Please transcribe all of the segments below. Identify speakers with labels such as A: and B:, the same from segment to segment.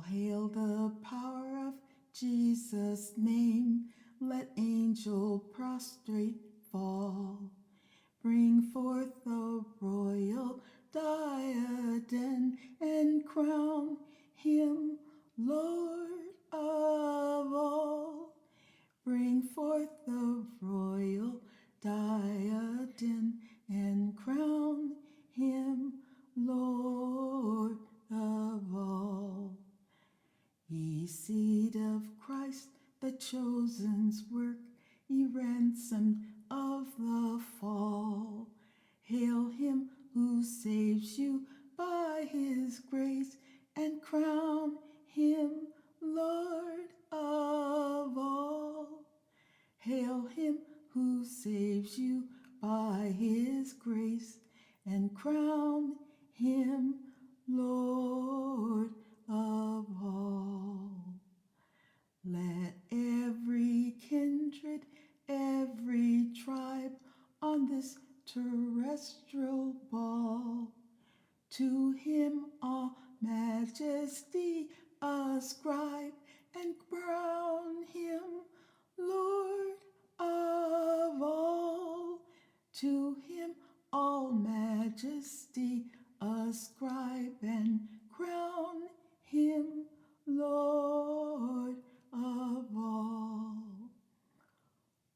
A: hail the power of Jesus' name. Let angel prostrate fall. Bring forth the royal diadem and crown him Lord of all. Bring forth the royal diadem and crown him Lord of all. Ye seed of Christ, the chosen's work, ye ransomed of the fall. Hail him who saves you by his grace, and crown him Lord of all. Hail him who saves you by his grace, and crown him Lord of all. Let every kindred, every tribe on this terrestrial ball to him all majesty ascribe, and crown him Lord of all. To him all majesty ascribe, and crown him Lord of all.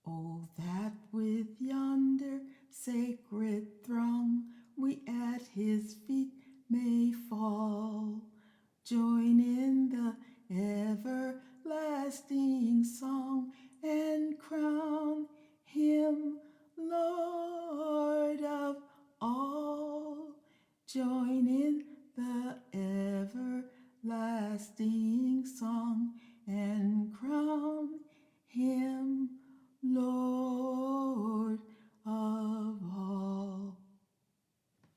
A: Oh, that with yonder sacred throng we at his feet may fall. Join in the everlasting song, and crown him Lord of all. Join in the everlasting song, and crown